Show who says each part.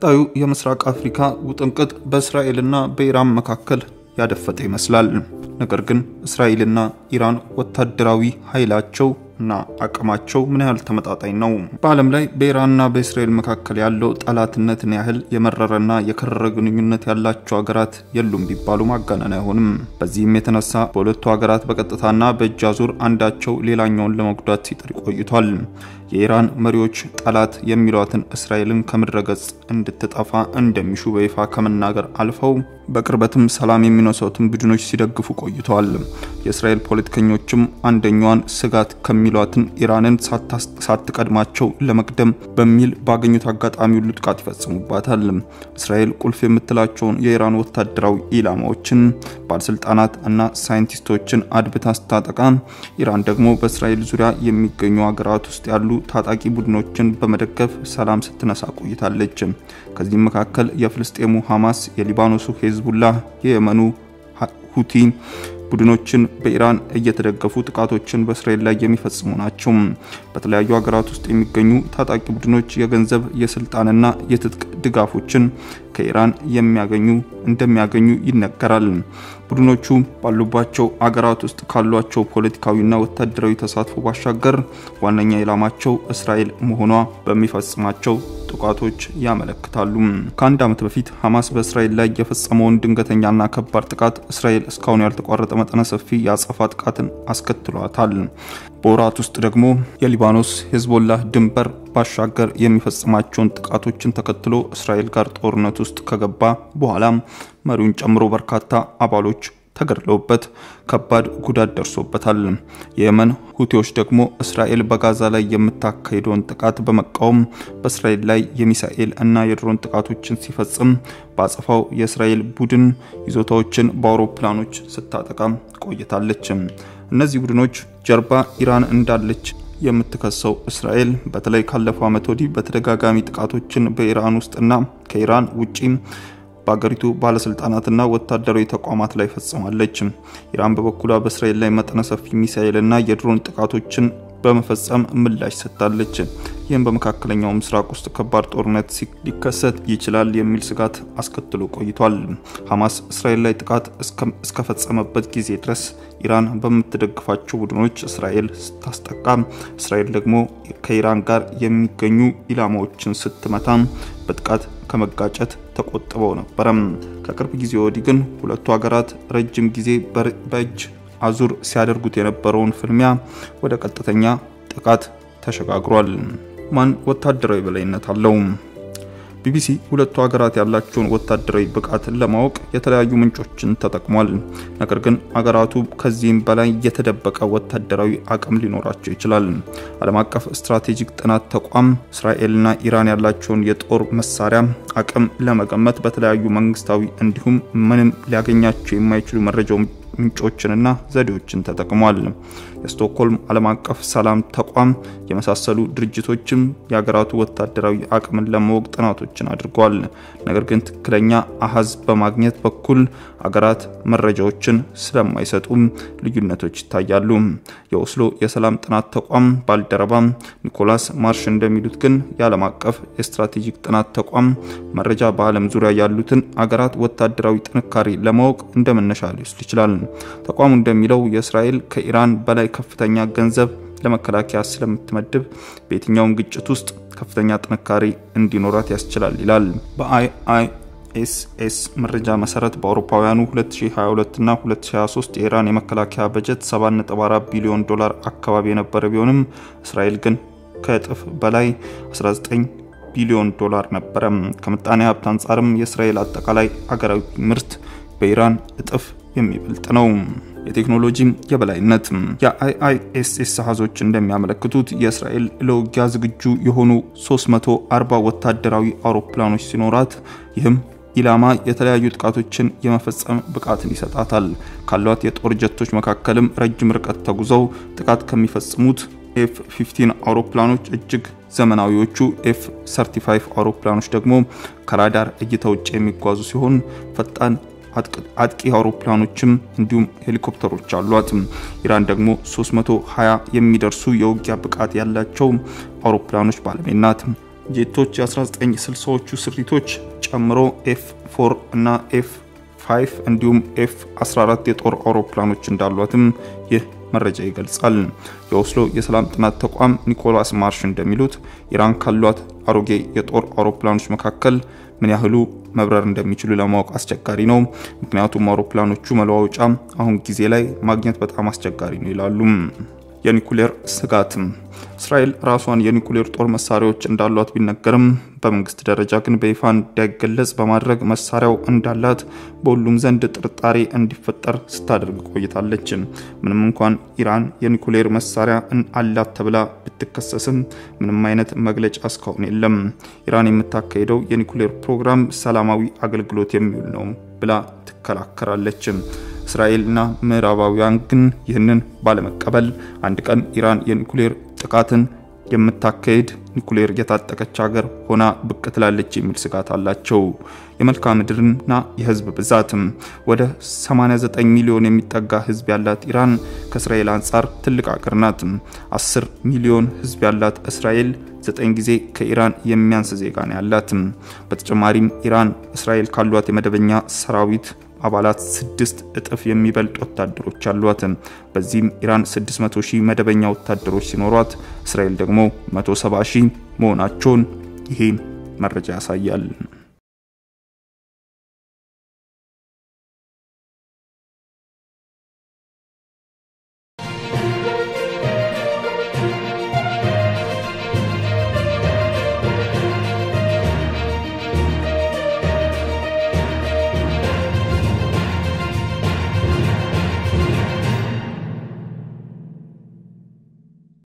Speaker 1: ቀጣዩ የምስራቅ አፍሪካ ውጥንቅጥ በእስራኤልና በኢራን መካከል ያደፈጠ ይመስላል። ነገር ግን እስራኤልና ኢራን ወታደራዊ ኃይላቸው እና አቅማቸው ምን ያህል ተመጣጣኝ ነው? በዓለም ላይ በኢራንና በእስራኤል መካከል ያለው ጠላትነትን ያህል የመረረና የከረረ ግንኙነት ያላቸው ሀገራት የሉም ቢባሉ ማጋነን አይሆንም። በዚህም የተነሳ በሁለቱ ሀገራት በቀጥታና በእጅ አዙር አንዳቸው ሌላኛውን ለመጉዳት ሲጥር ቆይቷል። የኢራን መሪዎች ጠላት የሚሏትን እስራኤልን ከምድረገጽ እንድትጠፋ እንደሚሹ በይፋ ከመናገር አልፈው በቅርበትም ሰላም የሚነሱትን ቡድኖች ሲደግፉ ቆይተዋል። የእስራኤል ፖለቲከኞችም አንደኛዋን ስጋት ከሚሏትን ኢራንን ሳትቀድማቸው ለመቅደም በሚል ባገኙት አጋጣሚ ሁሉ ጥቃት ይፈጽሙባታል። እስራኤል ቁልፍ የምትላቸውን የኢራን ወታደራዊ ኢላማዎችን፣ ባለስልጣናት እና ሳይንቲስቶችን አድብታ ስታጠቃ፣ ኢራን ደግሞ በእስራኤል ዙሪያ የሚገኙ ሀገራት ውስጥ ያሉ ታጣቂ ቡድኖችን በመደገፍ ሰላም ስትነሳ ቆይታለች። ከዚህም መካከል የፍልስጤሙ ሐማስ፣ የሊባኖሱ ሂዝቡላህ፣ የየመኑ ሁቲ ቡድኖችን በኢራን እየተደገፉ ጥቃቶችን በእስራኤል ላይ የሚፈጽሙ ናቸው። በተለያዩ ሀገራት ውስጥ የሚገኙ ታጣቂ ቡድኖች የገንዘብ፣ የስልጣንና የትጥቅ ድጋፎችን ከኢራን እንደሚያገኙ ይነገራል። ቡድኖቹ ባሉባቸው አገራት ውስጥ ካሏቸው ፖለቲካዊና ወታደራዊ ተሳትፎ ባሻገር ዋነኛ ኢላማቸው እስራኤል መሆኗ በሚፈጽማቸው ጥቃቶች ያመለክታሉ። ከአንድ ዓመት በፊት ሐማስ በእስራኤል ላይ የፈጸመውን ድንገተኛና ከባድ ጥቃት እስራኤል እስካሁን ያልተቋረጠ መጠነ ሰፊ የአጸፋ ጥቃትን አስከትሏታል። በወራት ውስጥ ደግሞ የሊባኖስ ሂዝቦላህ ድንበር ባሻገር የሚፈጽማቸውን ጥቃቶችን ተከትሎ እስራኤል ጋር ጦርነት ውስጥ ከገባ በኋላ መሪውን ጨምሮ በርካታ አባሎች ተገድለውበት ከባድ ጉዳት ደርሶበታል። የየመን ሁቲዎች ደግሞ እስራኤል በጋዛ ላይ የምታካሂደውን ጥቃት በመቃወም በእስራኤል ላይ የሚሳኤል እና የድሮን ጥቃቶችን ሲፈጽም በአጸፋው የእስራኤል ቡድን ይዞታዎችን በአውሮፕላኖች ስታጠቃ ቆይታለች። እነዚህ ቡድኖች ጀርባ ኢራን እንዳለች የምትከሰው እስራኤል በተለይ ካለፈው ዓመት ወዲህ በተደጋጋሚ ጥቃቶችን በኢራን ውስጥና ከኢራን ውጪ በአገሪቱ ባለስልጣናትና ወታደራዊ ተቋማት ላይ ፈጽማለች። ኢራን በበኩሏ በእስራኤል ላይ መጠነ ሰፊ ሚሳኤልና የድሮን ጥቃቶችን በመፈጸም ምላሽ ሰጥታለች። ይህም በመካከለኛው ምስራቅ ውስጥ ከባድ ጦርነት ሊከሰት ይችላል የሚል ስጋት አስከትሎ ቆይቷል። ሐማስ እስራኤል ላይ ጥቃት እስከፈጸመበት ጊዜ ድረስ ኢራን በምትደግፋቸው ቡድኖች እስራኤል ስታስጠቃ፣ እስራኤል ደግሞ ከኢራን ጋር የሚገኙ ኢላማዎችን ስትመታ በጥቃት ከመጋጨት ተቆጥበው ነበር። ከቅርብ ጊዜ ወዲህ ግን ሁለቱ ሀገራት ረጅም ጊዜ በእጅ አዙር ሲያደርጉት የነበረውን ፍልሚያ ወደ ቀጥተኛ ጥቃት ተሸጋግሯል። ማን ወታደራዊ በላይነት አለው? ቢቢሲ ሁለቱ ሀገራት ያላቸውን ወታደራዊ ብቃት ለማወቅ የተለያዩ ምንጮችን ተጠቅሟል። ነገር ግን ሀገራቱ ከዚህም በላይ የተደበቀ ወታደራዊ አቅም ሊኖራቸው ይችላል። ዓለም አቀፍ ስትራቴጂክ ጥናት ተቋም እስራኤልና ኢራን ያላቸውን የጦር መሳሪያ አቅም ለመገመት በተለያዩ መንግስታዊ እንዲሁም ምንም ሊያገኛቸው የማይችሉ መረጃዎች ምንጮችንና ዘዴዎችን ተጠቅሟል። የስቶክሆልም ዓለም አቀፍ ሰላም ተቋም የመሳሰሉ ድርጅቶችም የሀገራቱ ወታደራዊ አቅምን ለማወቅ ጥናቶችን አድርገዋል። ነገር ግን ትክክለኛ አሃዝ በማግኘት በኩል ሀገራት መረጃዎችን ስለማይሰጡ ልዩነቶች ይታያሉ። የኦስሎ የሰላም ጥናት ተቋም ባልደረባ ኒኮላስ ማርሽ እንደሚሉት ግን የዓለም አቀፍ የስትራቴጂክ ጥናት ተቋም መረጃ በዓለም ዙሪያ ያሉትን ሀገራት ወታደራዊ ጥንካሬ ለማወቅ እንደመነሻ ሊወስድ ይችላል። ተቋሙ እንደሚለው የእስራኤል ከኢራን በላይ ከፍተኛ ገንዘብ ለመከላከያ ስለምትመድብ በየትኛውም ግጭት ውስጥ ከፍተኛ ጥንካሬ እንዲኖራት ያስችላል ይላል። በአይአይኤስኤስ መረጃ መሰረት በአውሮፓውያኑ 2022 እና 2023 የኢራን የመከላከያ በጀት $7.4 ቢሊዮን አካባቢ የነበረ ቢሆንም እስራኤል ግን ከእጥፍ በላይ $19 ቢሊዮን ነበረ። ከምጣኔ ሀብት አንጻርም የእስራኤል አጠቃላይ አገራዊ ምርት በኢራን እጥፍ የሚበልጥ ነው። የቴክኖሎጂ የበላይነት የአይአይኤስኤስ አሃዞች እንደሚያመለክቱት የእስራኤል ለውጊያ ዝግጁ የሆኑ 340 ወታደራዊ አውሮፕላኖች ሲኖራት፣ ይህም ኢላማ የተለያዩ ጥቃቶችን የመፈጸም ብቃትን ይሰጣታል። ካሏት የጦር ጀቶች መካከልም ረጅም ርቀት ተጉዘው ጥቃት ከሚፈጽሙት F-15 አውሮፕላኖች እጅግ ዘመናዊዎቹ F-35 አውሮፕላኖች ደግሞ ከራዳር እይታ ውጭ የሚጓዙ ሲሆን ፈጣን አጥቂ አውሮፕላኖችም እንዲሁም ሄሊኮፕተሮች አሏት። ኢራን ደግሞ 320 የሚደርሱ የውጊያ ብቃት ያላቸው አውሮፕላኖች ባለቤት ናት። ጄቶች የ1960ዎቹ ስሪቶች ጨምሮ F4 እና F5 እንዲሁም F14 የጦር አውሮፕላኖች እንዳሏትም ይህ መረጃ ይገልጻል። የኦስሎ የሰላም ጥናት ተቋም ኒኮላስ ማርሽ እንደሚሉት ኢራን ካሏት አሮጌ የጦር አውሮፕላኖች መካከል ምን ያህሉ መብረር እንደሚችሉ ለማወቅ አስቸጋሪ ነው። ምክንያቱም አውሮፕላኖቹ መለዋወጫ አሁን ጊዜ ላይ ማግኘት በጣም አስቸጋሪ ነው ይላሉ። የኒኩሌር ስጋት እስራኤል ራሷን የኒኩሌር ጦር መሳሪያዎች እንዳሏት ቢነገርም በመንግስት ደረጃ ግን በይፋ እንዳይገለጽ በማድረግ መሳሪያው እንዳላት በሁሉም ዘንድ ጥርጣሬ እንዲፈጠር ስታደርግ ቆይታለች። ምንም እንኳን ኢራን የኒኩሌር መሳሪያ አላት ተብላ ብትከሰስም ምንም አይነት መግለጫ እስካሁን የለም። ኢራን የምታካሄደው የኒኩሌር ፕሮግራም ሰላማዊ አገልግሎት የሚውል ነው ብላ ትከራከራለች። እስራኤልና ምዕራባውያን ግን ይህንን ባለመቀበል አንድ ቀን ኢራን የኒኩሌር ጥቃትን የምታካሄድ ኒኩሌር የታጠቀች ሀገር ሆና ብቅ ትላለች የሚል ስጋት አላቸው። የመልክዓ ምድርና የህዝብ ብዛትም ወደ 89 ሚሊዮን የሚጠጋ ህዝብ ያላት ኢራን ከእስራኤል አንጻር ትልቅ ሀገር ናት። 10 ሚሊዮን ህዝብ ያላት እስራኤል 9 ጊዜ ከኢራን የሚያንስ ዜጋ ነው ያላት። በተጨማሪም ኢራን እስራኤል ካሏት የመደበኛ ሰራዊት አባላት 6 እጥፍ የሚበልጥ ወታደሮች አሏት። በዚህም ኢራን 600,000 መደበኛ ወታደሮች ሲኖሯት እስራኤል ደግሞ 170,000 መሆናቸውን ይሄ መረጃ ያሳያል።